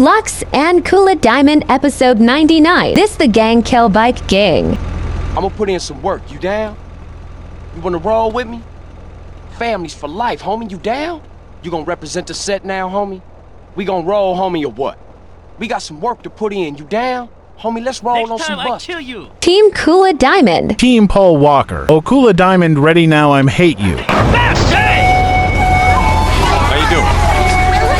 Lux and Kula Diamond episode 99. This the gang kill bike gang. I'ma put in some work. You down? You wanna roll with me? Families for life, homie. You down? You gonna represent the set now, homie? We gonna roll, homie, or what? We got some work to put in. You down? Homie, let's roll Next on time some I bust. kill you. Team Kula Diamond. Team Paul Walker. Oh, Kula Diamond, ready now, I'm hate you. How you doing?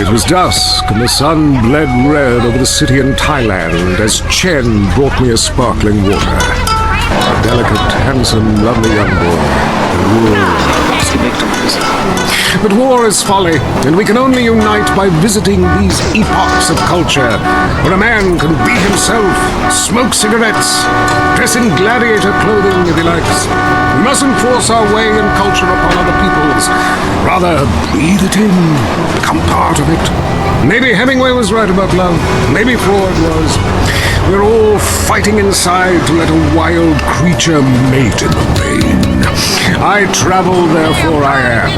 It was dusk, and the sun bled red over the city in Thailand as Chen brought me a sparkling water. A delicate, handsome, lovely young boy. The world lost victims. But war is folly, and we can only unite by visiting these epochs of culture, where a man can be himself, smoke cigarettes, dress in gladiator clothing if he likes. We mustn't force our way in culture upon other people's. Rather, breathe it in, become part of it. Maybe Hemingway was right about love. Maybe Freud was. We're all fighting inside to let a wild creature mate in the rain. I travel, therefore I am.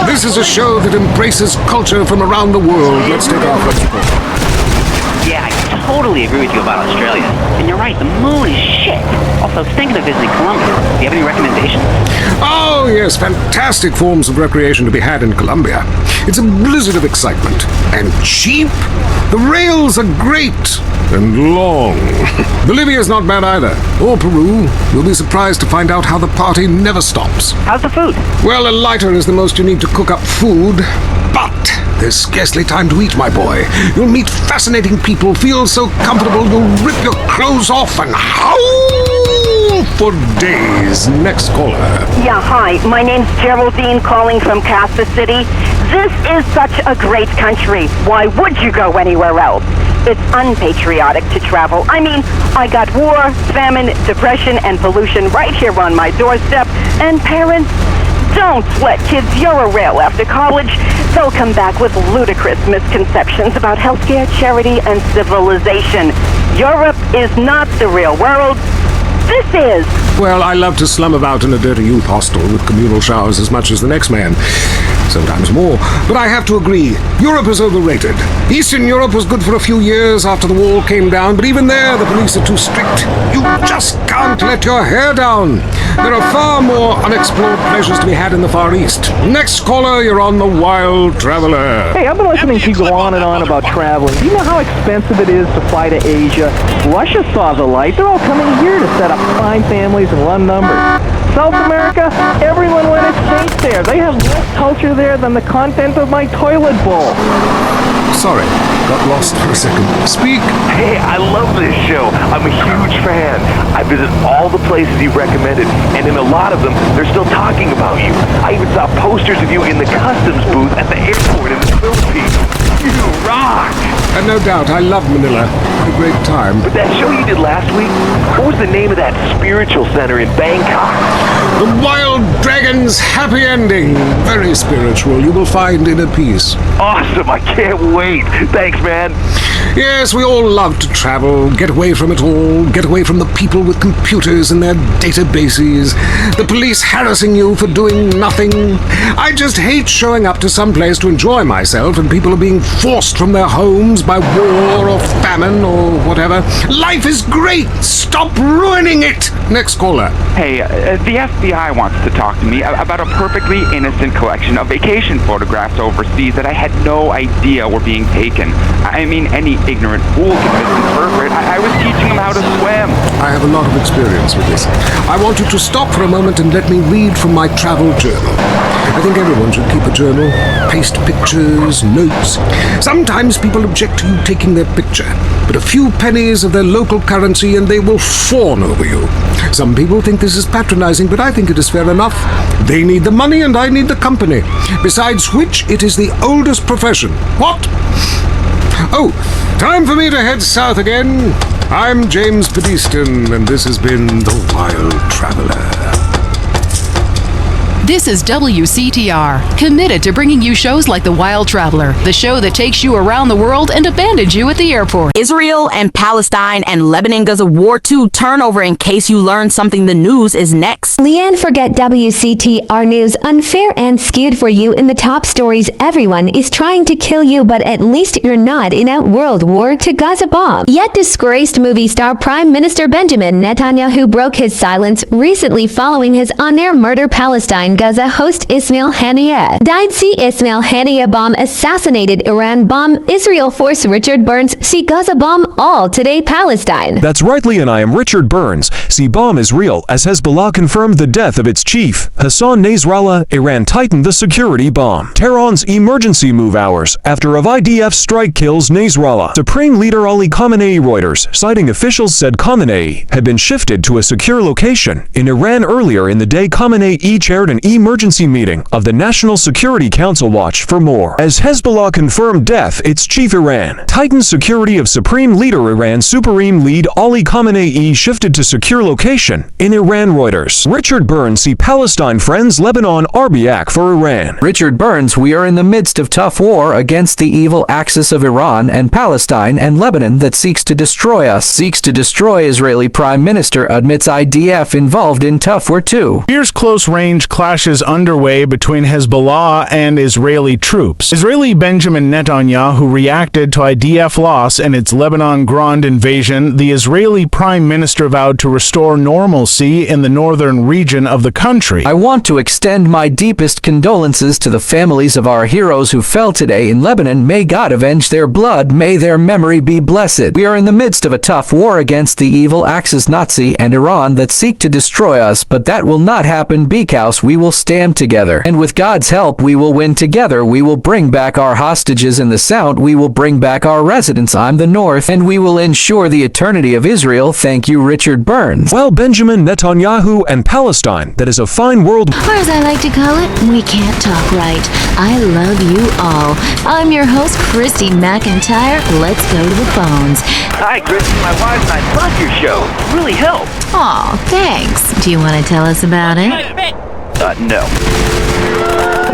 This is a show that embraces culture from around the world. Let's take our first call. Yeah, I totally agree with you about Australia. And you're right, the moon is shit. Also, I was thinking of visiting Colombia. Do you have any recommendations? Oh, yes, fantastic forms of recreation to be had in Colombia. It's a blizzard of excitement. And cheap. The rails are great. And long. Bolivia's not bad either. Or Peru. You'll be surprised to find out how the party never stops. How's the food? Well, a lighter is the most you need to cook up food. But there's scarcely time to eat, my boy. You'll meet fascinating people, feel so comfortable you'll rip your clothes off and howl for days. Next caller. Yeah, hi. My name's Geraldine calling from Kansas City. This is such a great country. Why would you go anywhere else? It's unpatriotic to travel. I mean, I got war, famine, depression, and pollution right here on my doorstep. And parents, don't let kids Euro-rail after college. They'll come back with ludicrous misconceptions about healthcare, charity, and civilization. Europe is not the real world. This is. Well, I love to slum about in a dirty youth hostel with communal showers as much as the next man. Sometimes more. But I have to agree, Europe is overrated. Eastern Europe was good for a few years after the wall came down, but even there the police are too strict. You just can't let your hair down. There are far more unexplored pleasures to be had in the Far East. Next caller, you're on the Wild Traveler. Hey, I've been listening to you go on and on about traveling. Do you know how expensive it is to fly to Asia? Russia saw the light. They're all coming here to set up fine families and run numbers. South America, everyone went extinct there. They have less culture there than the content of my toilet bowl. Sorry, got lost for a second. Speak. Hey, I love this show. I'm a huge fan. I visit all the places you recommended, and in a lot of them, they're still talking about you. I even saw posters of you in the customs booth at the airport in the Philippines. You rock! And no doubt, I love Manila. Had a great time. But that show you did last week, what was the name of that spiritual center in Bangkok? The Wild Dragon's Happy Ending. Very spiritual. You will find inner peace. Awesome! I can't wait. Thanks, man. Yes, we all love to travel, get away from it all, get away from the people with computers and their databases, the police harassing you for doing nothing. I just hate showing up to some place to enjoy myself and people are being forced from their homes by war or famine or whatever. Life is great! Stop ruining it! Next caller. Hey, the FBI wants to talk to me about a perfectly innocent collection of vacation photographs overseas that I had no idea were being taken. I mean, any ignorant fool can misinterpret. I was teaching them how to swim. I have a lot of experience with this. I want you to stop for a moment and let me read from my travel journal. I think everyone should keep a journal. Paste pictures, notes. Sometimes people object to you taking their picture, but a few pennies of their local currency and they will fawn over you. Some people think this is patronizing, but I think it is fair enough. They need the money and I need the company. Besides which, it is the oldest profession. What? Oh, time for me to head south again. I'm James Pedeston, and this has been The Wild Traveler. This is WCTR, committed to bringing you shows like The Wild Traveler, the show that takes you around the world and abandons you at the airport. Israel and Palestine and Lebanon-Gaza War 2 turnover. In case you learned something, the news is next. Leanne forget WCTR News unfair and skewed for you in the top stories. Everyone is trying to kill you, but at least you're not in a World War II Gaza bomb. Yet disgraced movie star Prime Minister Benjamin Netanyahu broke his silence recently following his on-air murder. Palestine Gaza host Ismail Haniyeh died. See Ismail Haniyeh bomb assassinated. Iran bomb. Israel force Richard Burns. See Gaza bomb. All today Palestine. That's right, Lee, and I am Richard Burns. See bomb is real, as Hezbollah confirmed the death of its chief. Hassan Nasrallah. Iran tightened the security bomb. Tehran's emergency move hours after of IDF strike kills Nasrallah. Supreme Leader Ali Khamenei. Reuters, citing officials, said Khamenei had been shifted to a secure location in Iran earlier in the day. Khamenei chaired an emergency meeting of the National Security Council. Watch for more. As Hezbollah confirmed death its chief. Iran tightens security of Supreme Leader. Iran Supreme Lead Ali Khamenei shifted to secure location in Iran. Reuters. Richard Burns. See Palestine friends. Lebanon RBAC for Iran. Richard Burns. We are in the midst of tough war against the evil axis of Iran and Palestine and Lebanon that seeks to destroy us. Seeks to destroy Israeli Prime Minister admits IDF involved in tough war too. Here's close-range clashes underway between Hezbollah and Israeli troops. Israeli Benjamin Netanyahu reacted to IDF loss in its Lebanon ground invasion. The Israeli Prime Minister vowed to restore normalcy in the northern region of the country. I want to extend my deepest condolences to the families of our heroes who fell today in Lebanon. May God avenge their blood. May their memory be blessed. We are in the midst of a tough war against the evil Axis Nazi and Iran that seek to destroy us, but that will not happen because we will stand together. And with God's help, we will win together. We will bring back our hostages in the south. We will bring back our residents in the north, and we will ensure the eternity of Israel. Thank you, Richard Burns. Well, Benjamin Netanyahu and Palestine, that is a fine world. Or as I like to call it, we can't talk right. I love you all. I'm your host, Christy McIntyre. Let's go to the phones. Hi, Christy. My wife and I love your show. It really helped. Aw, thanks. Do you want to tell us about it? No.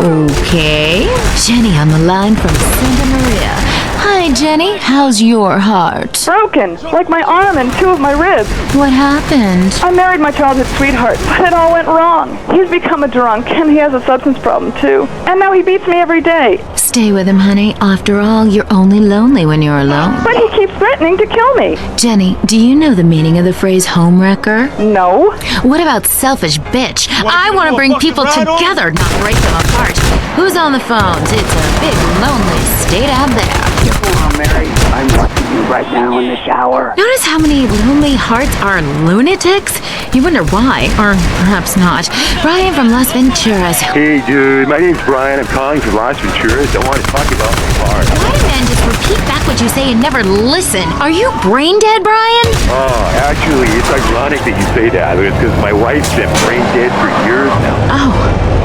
Okay. Jenny on the line from Santa Maria. Hi, Jenny. How's your heart? Broken, like my arm and two of my ribs. What happened? I married my childhood sweetheart, but it all went wrong. He's become a drunk, and he has a substance problem, too. And now he beats me every day. Stay with him, honey. After all, you're only lonely when you're alone. But he keeps threatening to kill me. Jenny, do you know the meaning of the phrase homewrecker? No. What about selfish bitch? I want to bring people together, not break them apart. Who's on the phones? It's a big, lonely state out there. Oh, Mary, I'm watching you right now in the shower. Notice how many lonely hearts are lunatics? You wonder why, or perhaps not. Brian from Las Venturas. Hey, dude. My name's Brian. I'm calling from Las Venturas. I want to talk about my bar. Why do men just repeat back what you say and never listen? Are you brain dead, Brian? Oh, actually, it's ironic that you say that. It's because my wife's been brain dead for years now. Oh,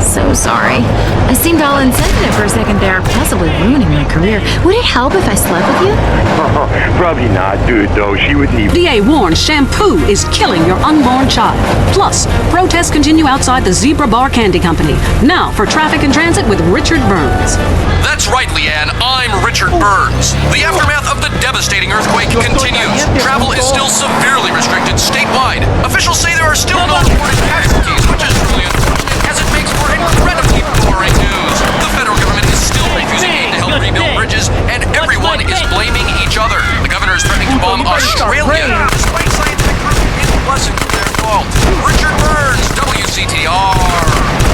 so sorry. I seemed all insensitive for a second there, possibly ruining my career. Would it help if I slept with you? Probably not, dude, though. She wouldn't even... VA warns shampoo is killing your unborn child. Plus, protests continue outside the Zebra Bar Candy Company. Now for Traffic and Transit with Richard Burns. That's right, Leanne. I'm Richard Burns. The aftermath of the devastating earthquake continues. Travel is still severely restricted statewide. Officials say there are still no reported casualties, which is truly unfortunate, as it makes for incredibly boring news. The federal government is still refusing aid to help rebuild bridges, and everyone is blaming each other. The governor is threatening to bomb Australia, despite scientific proof it wasn't their fault. Richard Burns, WCTR.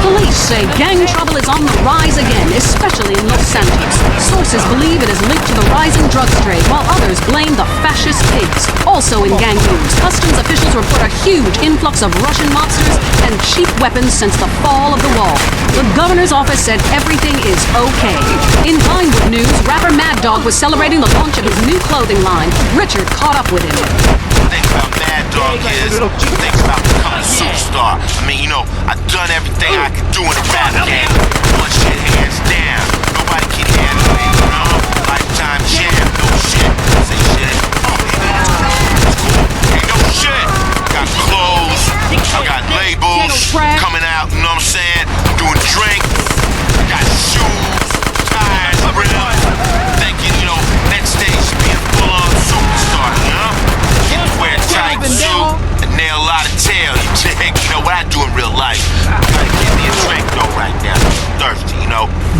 Police say gang trouble is on the rise again, especially in Los Santos. Sources believe it is linked to the rising drugs trade, while others blame the fascist pigs. Also in gang news, customs officials report a huge influx of Russian mobsters and cheap weapons since the fall of the wall. The governor's office said everything is okay. In Vinewood news, rapper Mad Dog was celebrating the launch of his new clothing line. Richard caught up with him. The thing about Mad Dog is, he thinks about becoming a superstar. I mean, I've done everything I could do in the rap game. One shit hands down. Nobody can handle it, Lifetime jam, no shit. Say shit. Ain't no shit. Got clothes, I got labels coming out, you know what I'm saying? I'm doing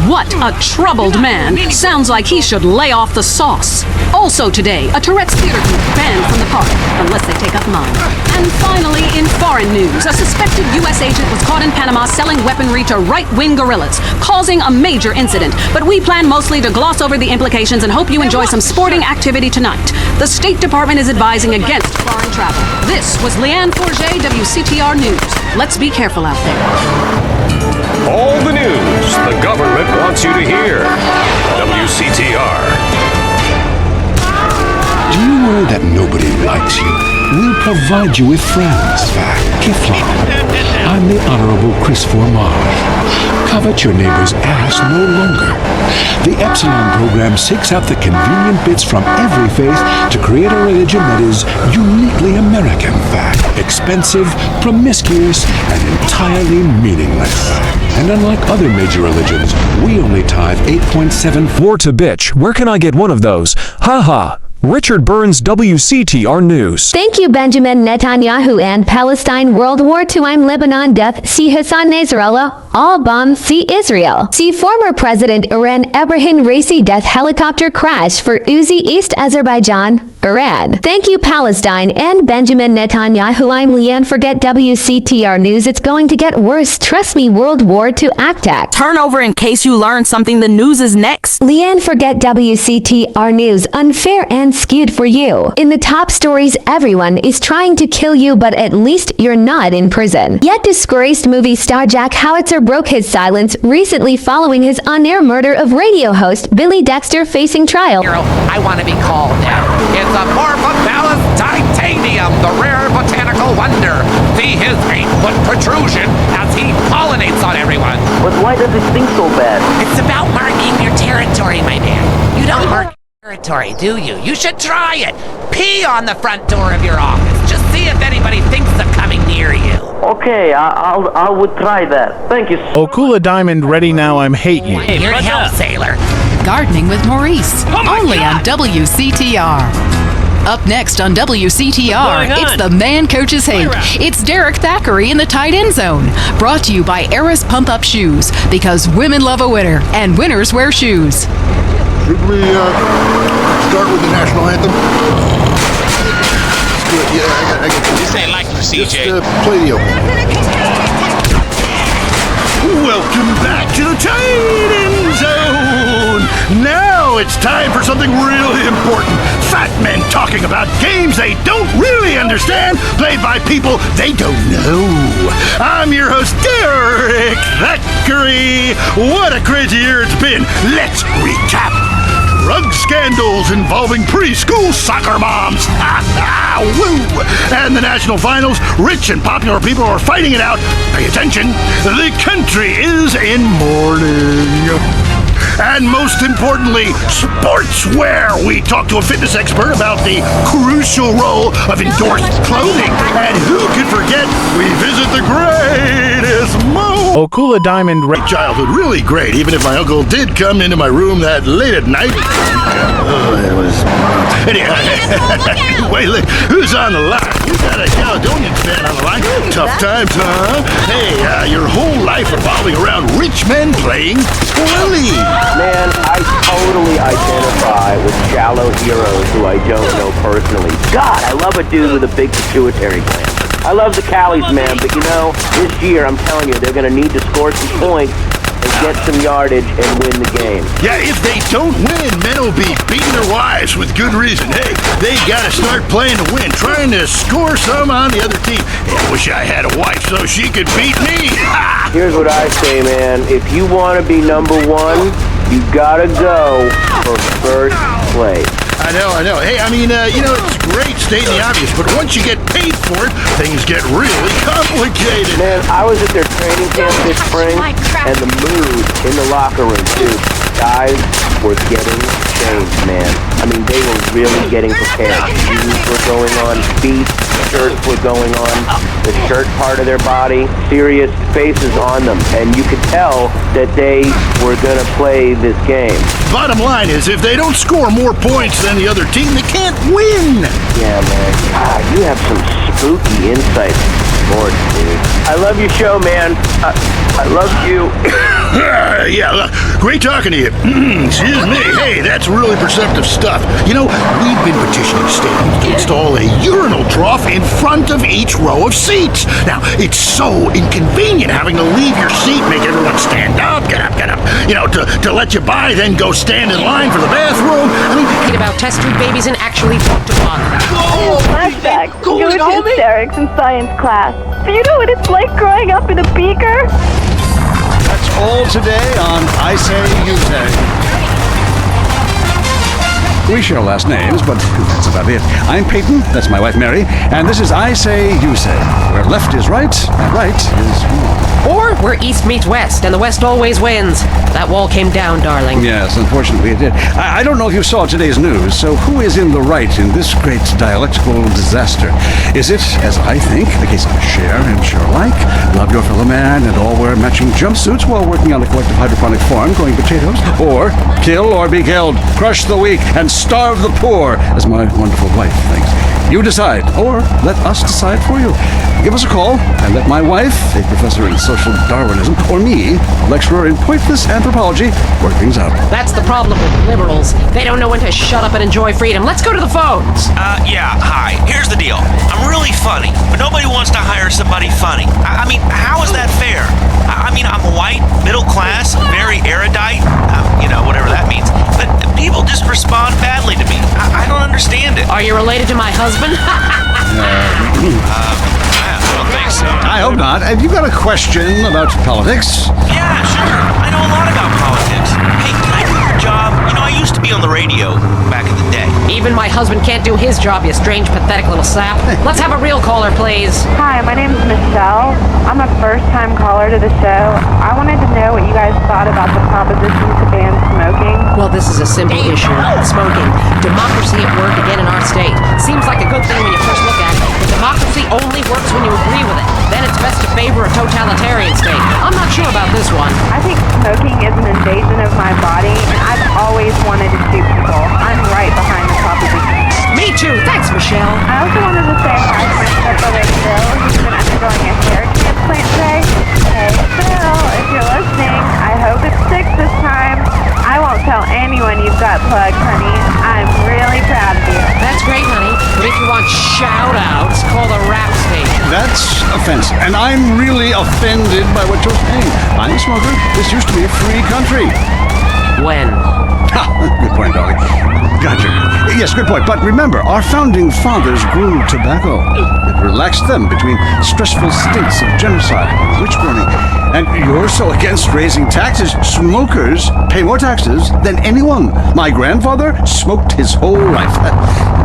what a troubled man. Sounds like he should lay off the sauce. Also today, a Tourette's theater group banned from the park, unless they take up mine. And finally, in foreign news, a suspected U.S. agent was caught in Panama selling weaponry to right-wing guerrillas, causing a major incident. But we plan mostly to gloss over the implications and hope you enjoy some sporting activity tonight. The State Department is advising against foreign travel. This was Leanne Forget, WCTR News. Let's be careful out there. All the news the government wants you to hear. WCTR. Do you worry that nobody likes you? We'll provide you with friends. Kiflin. I'm the Honorable Chris Formage. Covet your neighbor's ass no longer. The Epsilon program seeks out the convenient bits from every faith to create a religion that is uniquely American. Expensive, promiscuous, and entirely meaningless. And unlike other major religions, we only tithe 8.7. War to bitch. Where can I get one of those? Ha. Richard Burns, WCTR News. Thank you, Benjamin Netanyahu and Palestine. World War II. I'm Lebanon. Death. See Hassan Nasrallah. All bombs. See Israel. See former President Iran Ebrahim Raisi. Death helicopter crash for Uzi East Azerbaijan, Iran. Thank you, Palestine and Benjamin Netanyahu. I'm Leanne Forget, WCTR News. It's going to get worse. Trust me. World War II. Act. Turn over in case you learn something. The news is next. Leanne Forget, WCTR News. Unfair and skewed for you. In the top stories, everyone is trying to kill you, but at least you're not in prison. Yet disgraced movie star Jack Howitzer broke his silence recently following his on-air murder of radio host Billy Dexter facing trial. I want to be called now. It's a Morphophallus titanium, the rare botanical wonder. See his 8-foot protrusion as he pollinates on everyone. But why does it sting so bad? It's about marking your territory, my man. You don't mark territory, do you? You should try it. Pee on the front door of your office. Just see if anybody thinks of coming near you. Okay, I would try that. Thank you. Okula Diamond, ready now, I'm hate you. Hey, your help, sailor. Gardening with Maurice, only on WCTR. Up next on WCTR, it's the Man Coaches Hate. It's Derek Thackeray in the tight end zone. Brought to you by Eris Pump Up Shoes, because women love a winner, and winners wear shoes. Should we start with the national anthem? Let's do it. Yeah, I got This ain't like the CJ. Just play the opening. Welcome back to the tight end zone. Now it's time for something really important. Fat men talking about games they don't really understand, played by people they don't know. I'm your host, Derek Thackeray. What a crazy year it's been. Let's recap. Drug scandals involving preschool soccer moms. Woo! And the national finals, rich and popular people are fighting it out. Pay attention, the country is in mourning. And most importantly, sportswear. We talked to a fitness expert about the crucial role of endorsed clothing. And who could forget, we visit the greatest moment. Okula Diamond. Childhood, really great, even if my uncle did come into my room that late at night. It was... Anyway, look, who's on the line? We got a Caledonian fan on the line. Tough times, huh? Hey, your whole life revolving around rich men playing poorly. Man, I totally identify with shallow heroes who I don't know personally. God, I love a dude with a big pituitary gland. I love the Callies, man, but you know, this year, I'm telling you, they're going to need to score some points and get some yardage and win the game. Yeah, if they don't win, men will be beating their wives with good reason. Hey, they got to start playing to win, trying to score some on the other team. Hey, I wish I had a wife so she could beat me. Here's what I say, man. If you want to be number one, you gotta go for first place. I know. Hey, I mean, it's great stating the obvious, but once you get paid for it, things get really complicated. Man, I was at their training camp this spring, and the mood in the locker room, dude. Guys were getting changed, man. I mean, they were really getting prepared. Shoes were going on, feet, shirts were going on, the shirt part of their body, serious faces on them, and you could tell that they were going to play this game. Bottom line is, if they don't score more points than the other team, they can't win. Yeah, man. God, you have some spooky insights. sports, dude. I love your show, man. I love you. Yeah, great talking to you. Excuse me. Hey, that's really perceptive stuff. You know, we've been petitioning stadiums to install a urinal trough in front of each row of seats. Now, it's so inconvenient having to leave your seat, make everyone stand up, get up. You know, to let you by, then go stand in line for the bathroom. I mean, thinking about test tube babies and actually talk to one. Flashback. Go to hysterics in science class. Do you know what it's like growing up in a beaker? That's all today on I Say, You Say. We share last names, but that's about it. I'm Peyton, that's my wife Mary, and this is I Say, You Say, where left is right and right is wrong. Or where east meets west, and the west always wins. That wall came down, darling. Yes, unfortunately it did. I don't know if you saw today's news, so who is in the right in this great dialectical disaster? Is it, as I think, the case of share and share alike, love your fellow man, and all wear matching jumpsuits while working on a collective hydroponic farm growing potatoes? Or kill or be killed, crush the weak, and starve the poor, as my wonderful wife thinks? You decide, or let us decide for you. Give us a call and let my wife, a professor in social Darwinism, or me, a lecturer in pointless anthropology, work things out. That's the problem with liberals. They don't know when to shut up and enjoy freedom. Let's go to the phones. Yeah, hi. Here's the deal. I'm really funny, but nobody wants to hire somebody funny. I mean, how is that fair? I mean, I'm white, middle class, very erudite, whatever that means, but people just respond badly to me. I don't understand it. Are you related to my husband? I don't think so. I hope not. Have you got a question about politics? Yeah, sure. I know a lot about politics. Hey, can I do your job? I used to be on the radio back in the day. Even my husband can't do his job, you strange, pathetic little sap. Let's have a real caller, please. Hi, my name is Michelle. I'm a first-time caller to the show. I wanted to know what you guys thought about the proposition to ban smoking. Well, this is a simple issue. Smoking. Democracy at work again in our state. Seems like a good thing when you first look at it, but democracy only works when you agree with it. Then it's best to favor a totalitarian state. I'm not sure about this one. I think smoking is an invasion of my body, and I've always wanted to shoot people. I'm right behind the proposition. Me too. Thanks, Michelle. I also wanted to say hi to my stepbrother Bill, who's been undergoing a hair transplant today. Hey, Bill, if you're listening, I hope it sticks this time. I won't tell anyone you've got plugged, honey. I'm really proud of you. That's great, honey. But if you want shout-outs, call the rap station. That's offensive, and I'm really offended by what you're saying. I'm a smoker. This used to be a free country. When? Good point, darling. Gotcha. Yes, good point. But remember, our founding fathers grew tobacco. It relaxed them between stressful states of genocide and witch burning. And you're so against raising taxes. Smokers pay more taxes than anyone. My grandfather smoked his whole life.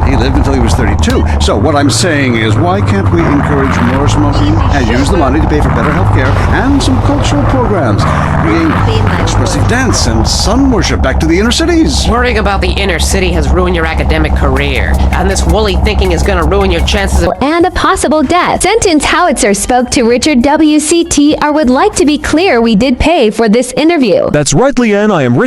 He lived until he was 32. So what I'm saying is, why can't we encourage more smoking and use the money to pay for better health care and some cultural programs? Bringing expressive dance and sun worship back to the inner cities. Worrying about the inner city has ruined your academic career, and this woolly thinking is going to ruin your chances of... And a possible death. Sentence Howitzer spoke to Richard WCTR would like to be clear we did pay for this interview. That's right, Leanne. I am Rich.